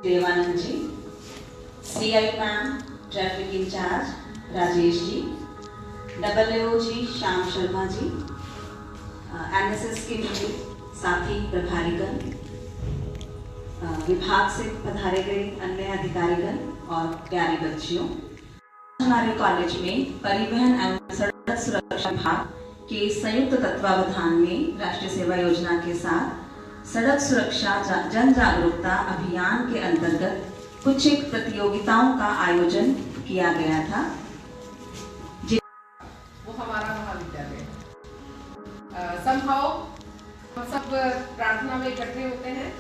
Devanand ji, CI ma'am traffic incharge Rajesh ji, WO ji Shyam Sharma ji, NSS के मेरे साथी प्रभारीगण, विभाग से पधारे गए अन्य अधिकारीगण और प्यारे बच्चियों, हमारे कॉलेज में परिवहन एवं सड़क सुरक्षा विभाग के संयुक्त तत्वावधान में राष्ट्रीय सेवा योजना के साथ सड़क सुरक्षा जन जागरूकता अभियान के अंतर्गत कुछ एक प्रतियोगिताओं का आयोजन किया गया था। वो हमारा महाविद्यालय संभव हम सब प्रार्थना में इकट्ठे होते हैं,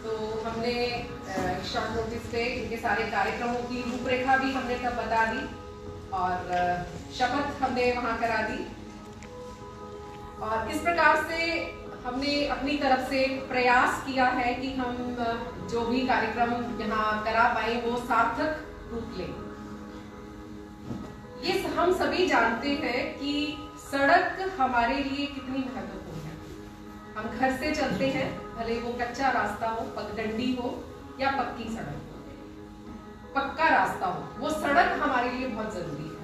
तो हमने शॉर्ट नोटिस पे इनके सारे कार्यक्रमों की रूपरेखा भी हमने तब बता दी और शपथ हमने वहां करा दी और इस प्रकार से हमने अपनी तरफ से प्रयास किया है कि हम जो भी कार्यक्रम यहाँ करा पाए वो सार्थक रूप लें। ये हम सभी जानते हैं कि सड़क हमारे लिए कितनी महत्वपूर्ण है। हम घर से चलते हैं, भले वो कच्चा रास्ता हो, पगडंडी हो या पक्की सड़क हो, पक्का रास्ता हो, वो सड़क हमारे लिए बहुत जरूरी है।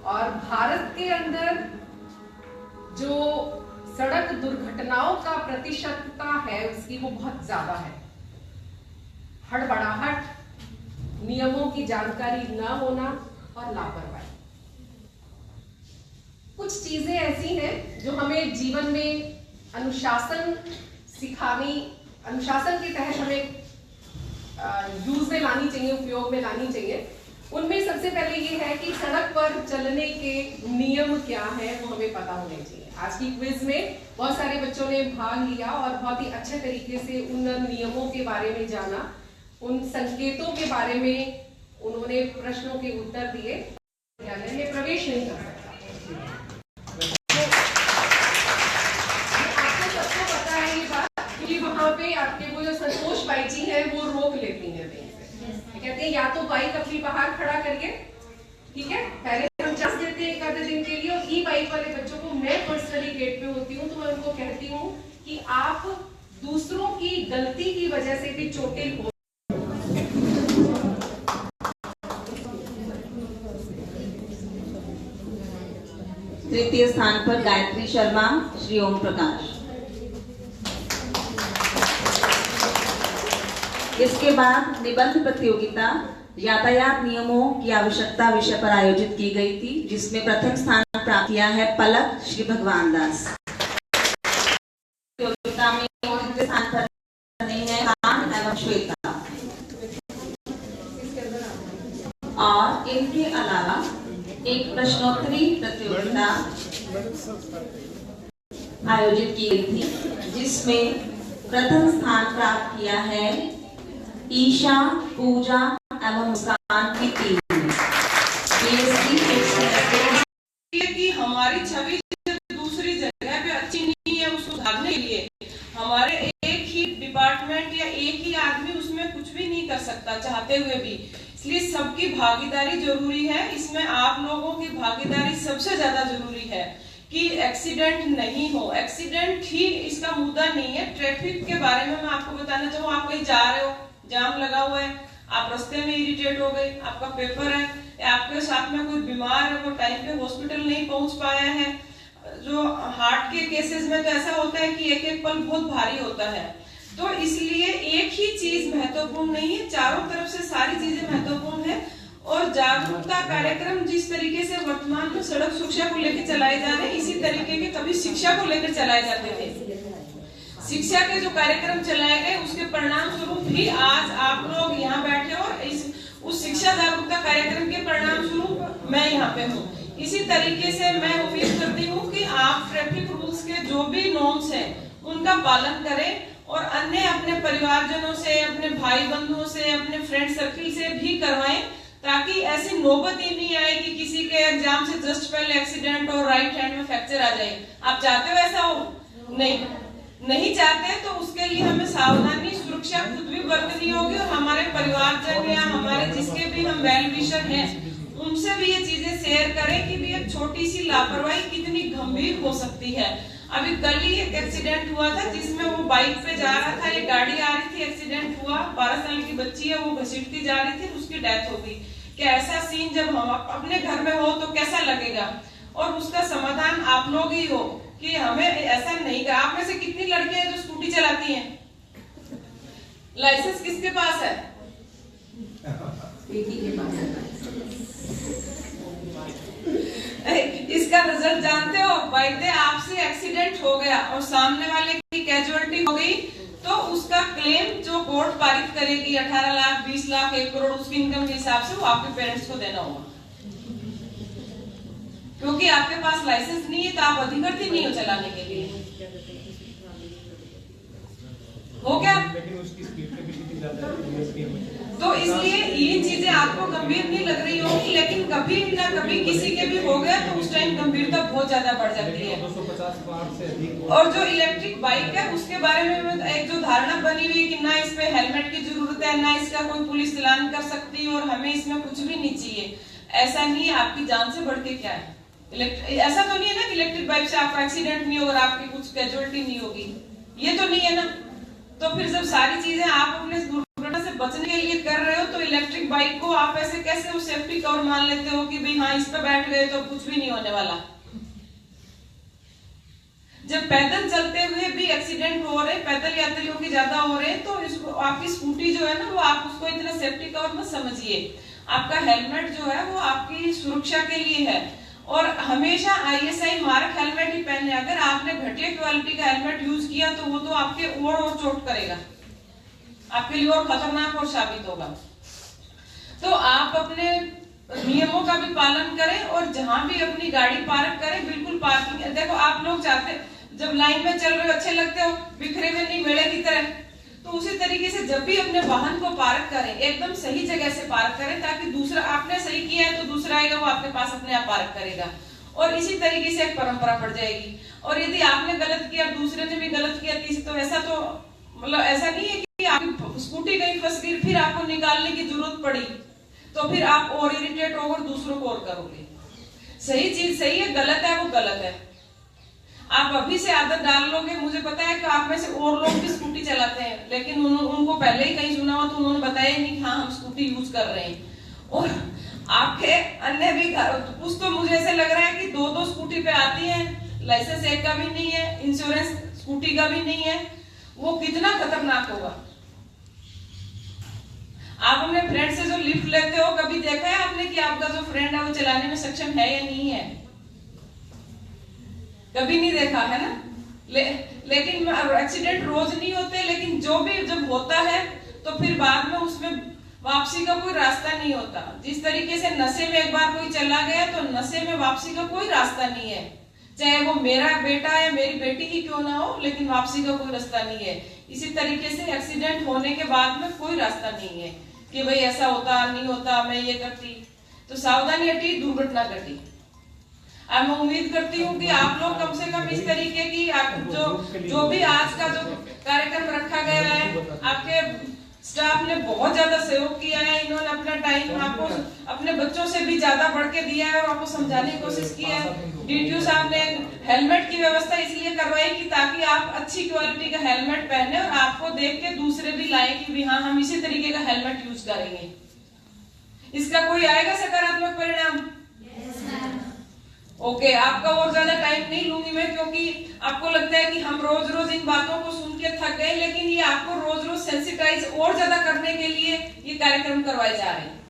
और भारत के अंदर जो सड़क दुर्घटनाओं का प्रतिशतता है उसकी वो बहुत ज्यादा है। हड़बड़ाहट, नियमों की जानकारी न होना और लापरवाही, कुछ चीजें ऐसी हैं जो हमें जीवन में अनुशासन सिखानी, अनुशासन के तहत हमें यूज में लानी चाहिए, उपयोग में लानी चाहिए। उनमें सबसे पहले ये है कि सड़क पर चलने के नियम क्या है वो हमें पता होने चाहिए। आज की क्विज में बहुत सारे बच्चों ने भाग लिया और बहुत ही अच्छे तरीके से उन नियमों के बारे में जाना, उन संकेतों के बारे में उन्होंने प्रश्नों के उत्तर दिए। विद्यालय में प्रवेश नहीं कर सकता, आपको सबको पता है ये बात, क्योंकि वहां पे आपके वो जो संतोष बाई जी है वो रोक लेती है, कहते हैं या तो बाइक अपनी बाहर खड़ा करिए, ठीक है, पहले हम चांस देते हैं एक आधे दिन के लिए। और ई बाइक वाले बच्चों को मैं पर्सनली गेट पे होती हूँ तो मैं उनको कहती हूँ कि आप दूसरों की गलती की वजह से भी चोटिल हो। तृतीय स्थान पर गायत्री शर्मा, श्री ओम प्रकाश। इसके बाद निबंध प्रतियोगिता यातायात नियमों की आवश्यकता विषय पर आयोजित की गई थी, जिसमें प्रथम स्थान प्राप्त किया है पलक श्री भगवान दास। प्रतियोगिता में द्वितीय स्थान पर रहे हैं खान एवं श्वेता। और इनके अलावा एक प्रश्नोत्तरी प्रतियोगिता आयोजित की गई थी, जिसमें प्रथम स्थान प्राप्त किया है ईशा, पूजा एवं मुस्कान की टीम ने। कि हमारी छवि दूसरी जगह पे अच्छी नहीं है, उसको सुधारने के लिए हमारे एक ही डिपार्टमेंट या एक ही आदमी उसमें कुछ भी नहीं कर सकता चाहते हुए भी, इसलिए सबकी भागीदारी जरूरी है। इसमें आप लोगों की भागीदारी सबसे ज्यादा जरूरी है कि एक्सीडेंट नहीं हो। एक्सीडेंट ही इसका मुद्दा नहीं है। ट्रैफिक के बारे में मैं आपको बताना चाहूँ, आप कहीं जा रहे हो, जाम लगा हुआ है, आप रास्ते में इरिटेट हो गए, आपका पेपर है या आपके साथ में कोई बीमार है, वो टाइम पे हॉस्पिटल नहीं पहुंच पाया है। जो हार्ट के केसेस में तो ऐसा होता है कि एक एक पल बहुत भारी होता है। तो इसलिए एक ही चीज महत्वपूर्ण नहीं है, चारों तरफ से सारी चीजें महत्वपूर्ण है। और जागरूकता कार्यक्रम जिस तरीके से वर्तमान में सड़क सुरक्षा को लेकर चलाए जा रहे हैं, इसी तरीके के कभी शिक्षा को लेकर चलाए जाते थे। शिक्षा के जो कार्यक्रम चलाए गए उसके परिणाम स्वरूप भी आज आप लोग यहाँ बैठे और उस शिक्षा जागरूकता कार्यक्रम के परिणाम स्वरूप मैं यहाँ पे हूँ। इसी तरीके से मैं अपील करती हूँ कि आप ट्रैफिक रूल्स के जो भी नॉर्म्स हैं उनका पालन करें और अन्य अपने परिवारजनों से, अपने भाई बंधुओं से, अपने फ्रेंड सर्किल से भी करवाएं, ताकि ऐसी नौबत ही नहीं आए कि किसी के एग्जाम से जस्ट पहले एक्सीडेंट और राइट हैंड में फ्रैक्चर आ जाए। आप चाहते हो ऐसा हो? नहीं चाहते, तो उसके लिए हमें सावधानी, सुरक्षा खुद भी बरतनी होगी और हमारे परिवारजन या हमारे जिसके भी हम वेल विशर हैं उनसे भी ये चीजें शेयर करें कि भी एक छोटी सी लापरवाही गंभीर हो सकती है। अभी कल ही एक एक्सीडेंट हुआ था जिसमें वो बाइक पे जा रहा था, एक गाड़ी आ रही थी, एक्सीडेंट हुआ, 12 साल की बच्ची है, वो घसीटती जा रही थी, उसकी डेथ हो गई। क्या ऐसा सीन जब हम अपने घर में हो तो कैसा लगेगा? और उसका समाधान आप लोग ही हो कि हमें ऐसा नहीं कर। आप में से कितनी लड़कियां हैं जो स्कूटी चलाती हैं? लाइसेंस किसके पास है? बेटी के पास है। इसका रिजल्ट जानते हो? बाइक से आपसे एक्सीडेंट हो गया और सामने वाले की कैजुअलिटी हो गई तो उसका क्लेम जो कोर्ट पारित करेगी 18 लाख, 20 लाख, 1 करोड़ उसकी इनकम के हिसाब से वो आपके पेरेंट्स को देना होगा। क्योंकि आपके पास लाइसेंस नहीं है तो आप अधिकृत नहीं हो चलाने के लिए। हो क्या? तो इसलिए ये चीजें आपको गंभीर नहीं लग रही होगी, लेकिन कभी ना कभी किसी के भी हो गया तो उस टाइम गंभीरता बहुत ज्यादा बढ़ जाती है। 250 से अधिक। और जो इलेक्ट्रिक बाइक है उसके बारे में एक जो धारणा बनी हुई कि ना इसमें हेलमेट की जरूरत है, ना इसका कोई पुलिस चलान कर सकती है और हमें इसमें कुछ भी नहीं चाहिए। ऐसा नहीं है, आपकी जान से बढ़ के क्या है। ऐसा तो नहीं है ना कि इलेक्ट्रिक बाइक से आपका एक्सीडेंट नहीं होगा, आपकी कुछ कैजुअलिटी नहीं होगी, ये तो नहीं है ना। तो फिर जब सारी चीजें आप अपने दुर्घटना से बचने के लिए कर रहे हो तो इलेक्ट्रिक बाइक को आप ऐसे कैसे वो सेफ्टी कवर मान लेते हो कि भाई हाँ इस पे बैठ गए तो कुछ भी नहीं होने वाला। जब पैदल चलते हुए भी एक्सीडेंट हो रहे, पैदल यात्रियों की ज्यादा हो रहे, तो इसको आपकी स्कूटी जो है ना वो आप उसको इतना सेफ्टी कवर मत समझिए। आपका हेलमेट जो है वो आपकी सुरक्षा के लिए है और हमेशा ISI मार्क हेलमेट ही पहने। अगर आपने घटिया क्वालिटी का हेलमेट यूज किया तो वो तो आपके और चोट करेगा, आपके लिए और खतरनाक और साबित होगा। तो आप अपने नियमों का भी पालन करें और जहां भी अपनी गाड़ी पार्क करें बिल्कुल पार्किंग। देखो आप लोग चाहते जब लाइन में चल रहे हो अच्छे लगते हो, बिखरे हुए नहीं मेले की तरह, तो उसी तरीके से जब भी अपने वाहन को पार्क करें एकदम सही जगह से पार्क करें ताकि दूसरा, आपने सही किया है तो दूसरा आएगा वो आपके पास अपने आप पार्क करेगा और इसी तरीके से एक परंपरा पड़ जाएगी। और यदि आपने गलत किया दूसरे ने भी गलत किया तो ऐसा तो मतलब ऐसा नहीं है कि आपकी स्कूटी कहीं फंस गई फिर आपको निकालने की जरूरत पड़ी तो फिर आप और इरिटेट होकर दूसरों को और करोगे। सही चीज सही है, गलत है वो गलत है। आप अभी से आदत डाल लोगे, मुझे पता है कि आप में से और लोग भी स्कूटी चलाते हैं लेकिन उनको पहले ही कहीं सुना हो तो उन्होंने बताया नहीं कि हाँ हम स्कूटी यूज कर रहे हैं। और आपके अन्य भी कुछ तो मुझे ऐसे लग रहा है कि 2-2 स्कूटी पे आती है, लाइसेंस एक का भी नहीं है, इंश्योरेंस स्कूटी का भी नहीं है, वो कितना खतरनाक होगा। आप अपने फ्रेंड से जो लिफ्ट लेते हो कभी देखा है आपने कि आपका जो फ्रेंड है वो चलाने में सक्षम है या नहीं है? कभी नहीं देखा है ना। लेकिन एक्सीडेंट रोज नहीं होते, लेकिन जो भी जब होता है तो फिर बाद में उसमें वापसी का कोई रास्ता नहीं होता। जिस तरीके से नशे में एक बार कोई चला गया तो नशे में वापसी का कोई रास्ता नहीं है, चाहे वो मेरा बेटा या मेरी बेटी ही क्यों ना हो, लेकिन वापसी का कोई रास्ता नहीं है। इसी तरीके से एक्सीडेंट होने के बाद में कोई रास्ता नहीं है कि भाई ऐसा होता नहीं होता मैं ये करती। तो सावधानी हटी, दुर्घटना घटी। अब मैं उम्मीद करती हूँ कि आप लोग कम से कम इस तरीके की जो भी आज का जो कार्यक्रम रखा गया है, आपके स्टाफ ने बहुत ज्यादा सहयोग किया है, इन्होंने अपना टाइम आपको अपने बच्चों से भी ज्यादा बढ़ के दिया है और आपको समझाने की कोशिश की है। DTO साहब ने हेलमेट की व्यवस्था इसलिए करवाई कि ताकि आप अच्छी क्वालिटी का हेलमेट पहने और आपको देख के दूसरे भी लाए कि भी हाँ हम इसी तरीके का हेलमेट यूज करेंगे। इसका कोई आएगा सकारात्मक परिणाम? ओके, आपका और ज्यादा टाइम नहीं लूंगी मैं, क्योंकि आपको लगता है कि हम रोज रोज इन बातों को सुन के थक गए, लेकिन ये आपको रोज रोज सेंसिटाइज और ज्यादा करने के लिए ये कार्यक्रम करवाए जा रहे हैं।